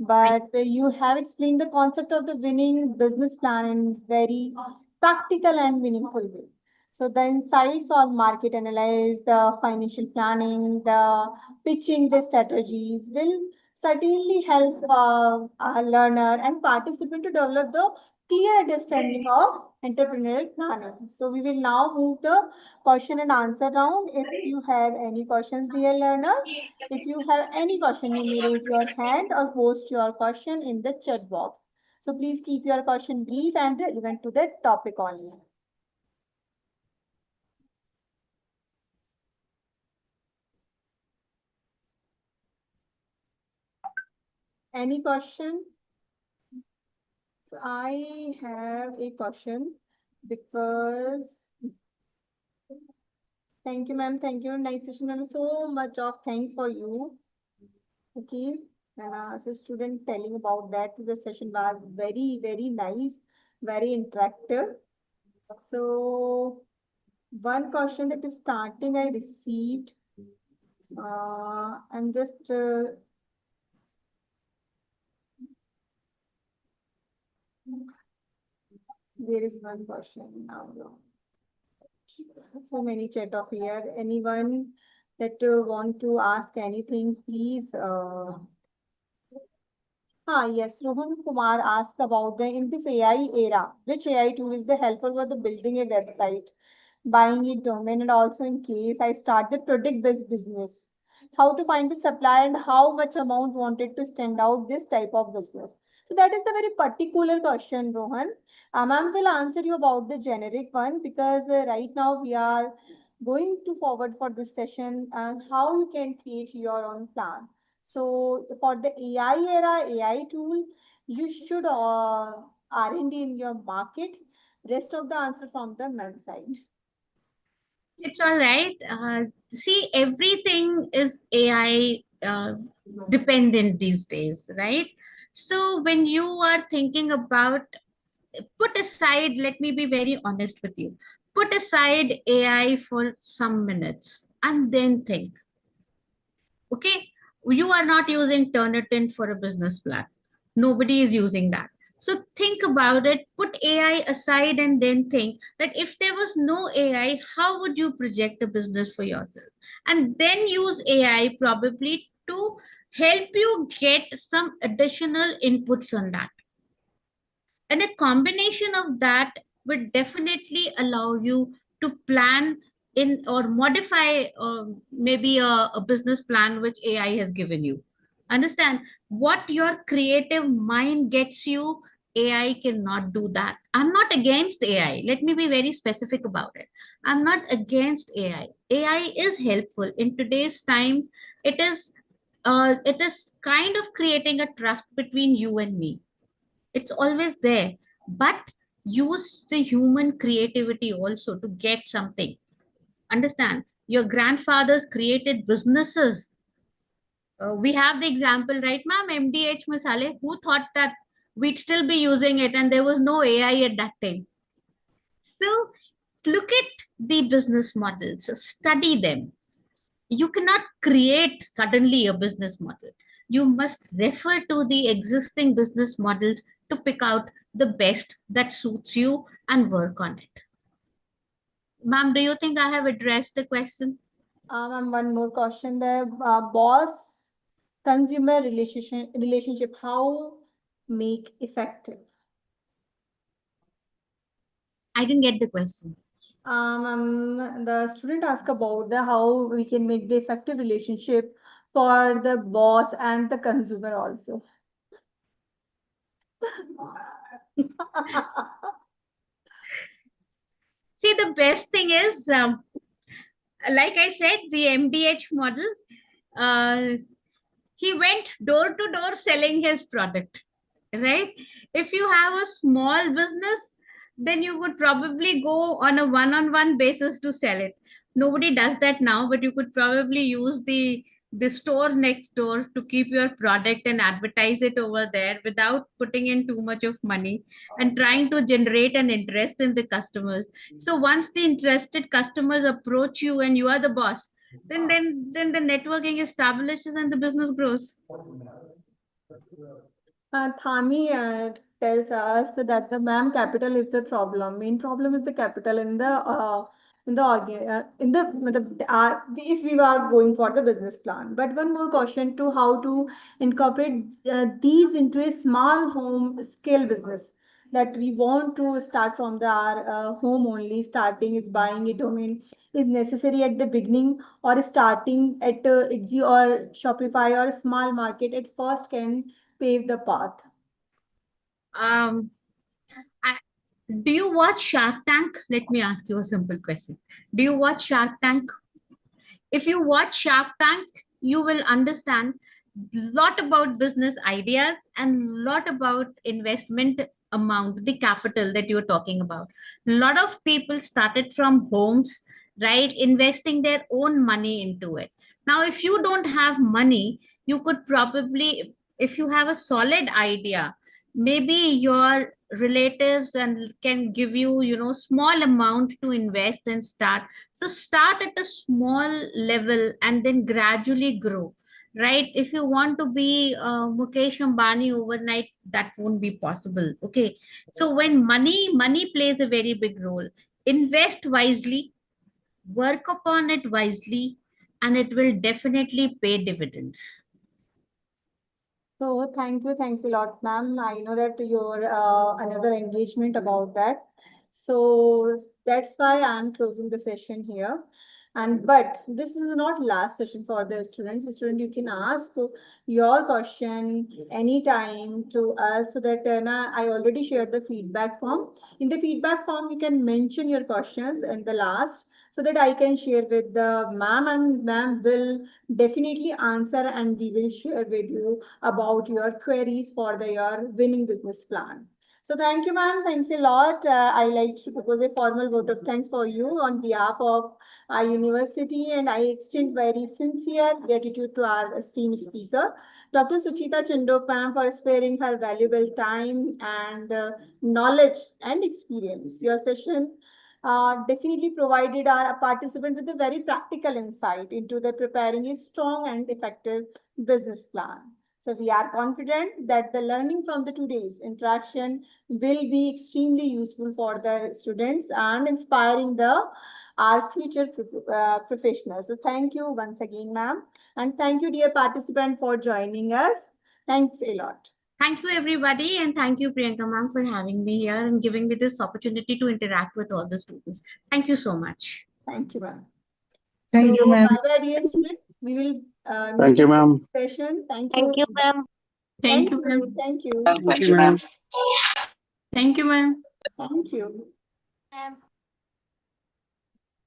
Thank But you have explained the concept of the winning business plan in very practical and meaningful way. So the insights on market analysis, the financial planning, the pitching, the strategies will certainly help our learner and participant to develop the clear understanding of entrepreneurial planning. So we will now move the question and answer round. If you have any questions, dear learner, if you have any question, you may raise your hand or post your question in the chat box. So please keep your question brief and relevant to the topic only. Any question? So I have a question because thank you, ma'am. Thank you. Nice session, ma'am. So much of thanks for you. Okay. And as a student telling about that, the session was very, very nice, very interactive. So one question that is starting I received. I'm just there is one question now. So many chat of here. Anyone that want to ask anything, please. Yes, Rohan Kumar asked about the in this AI era, which AI tool is the helpful for the building a website, buying a domain, and also in case I start the product-based business, how to find the supplier and how much amount wanted to stand out this type of business. So that is the very particular question, Rohan. Ma'am will answer you about the generic one because right now we are going to forward for this session and how you can create your own plan. So for the AI era, AI tool, you should R&D in your market. Rest of the answer from the ma'am side. It's all right. See, everything is AI dependent these days, right? So when you are thinking about, put aside, let me be very honest with you, put aside AI for some minutes and then think, okay, you are not using Turnitin for a business plan. Nobody is using that. So think about it, put AI aside, and then think that if there was no AI, how would you project a business for yourself? And then use AI probably to help you get some additional inputs on that. And a combination of that would definitely allow you to plan in or modify maybe a business plan which AI has given you. Understand what your creative mind gets you. AI cannot do that. I'm not against AI. Let me be very specific about it. I'm not against AI. AI is helpful in today's time. It is kind of creating a trust between you and me. It's always there, but use the human creativity also to get something. Understand, your grandfathers created businesses. We have the example, right, ma'am? MDH masale, who thought that we'd still be using it and there was no AI at that time? So look at the business models, study them. You cannot create suddenly a business model. You must refer to the existing business models to pick out the best that suits you and work on it. Ma'am, do you think I have addressed the question? And one more question: the boss consumer relationship, how make effective? I didn't get the question. The student asked about the how we can make the effective relationship for the boss and the consumer also. See, the best thing is, like I said, the MDH model, uh, he went door to door selling his product, right? If you have a small business, then you could probably go on a one on one basis to sell it. Nobody does that now, but you could probably use the store next door to keep your product and advertise it over there without putting in too much of money and trying to generate an interest in the customers. So once the interested customers approach you and you are the boss, then the networking establishes and the business grows. Thami tells us that the ma'am capital is the problem. Main problem is the capital in the if we are going for the business plan. But one more question to how to incorporate these into a small home scale business that we want to start from the our home only. Starting is buying a domain is necessary at the beginning, or starting at Etsy or Shopify or a small market at first can pave the path. Um, I, do you watch Shark Tank? Let me ask you a simple question. Do you watch Shark Tank? If you watch Shark Tank, you will understand lot about business ideas and lot about investment amount, the capital that you're talking about. A lot of people started from homes, right, investing their own money into it. Now if you don't have money, you could probably, if you have a solid idea, maybe your relatives and can give you, small amount to invest and start. So start at a small level and then gradually grow, right? If you want to be Mukesh Ambani overnight, that won't be possible. Okay. So when money plays a very big role, invest wisely, work upon it wisely, and it will definitely pay dividends. So thank you, thanks a lot, ma'am. I know that your another engagement about that. So that's why I'm closing the session here. And but this is not last session for the students. Student, you can ask your question anytime to us so that I already shared the feedback form. In the feedback form, you can mention your questions in the last so that I can share with the ma'am, and ma'am will definitely answer, and we will share with you about your queries for your winning business plan. So thank you, ma'am. Thanks a lot. I like to propose a formal vote of thanks for you on behalf of our university, and I extend very sincere gratitude to our esteemed speaker, Dr. Suchita Chandhok, ma'am, for sparing her valuable time and knowledge and experience. Your session definitely provided our participant with a very practical insight into the preparing a strong and effective business plan. So we are confident that the learning from the today's interaction will be extremely useful for the students and inspiring our future professionals. So thank you once again, ma'am. And thank you, dear participant, for joining us. Thanks a lot. Thank you, everybody, and thank you, Priyanka ma'am, for having me here and giving me this opportunity to interact with all the students. Thank you so much. Thank you, ma'am. Thank you, So, ma'am. bye-bye, dear students. We will Thank meet you, in the ma'am. next session. Thank Thank you. you, ma'am. Thank you. Thank you. Thank you, ma'am. Thank you, ma'am. Thank you. Ma'am.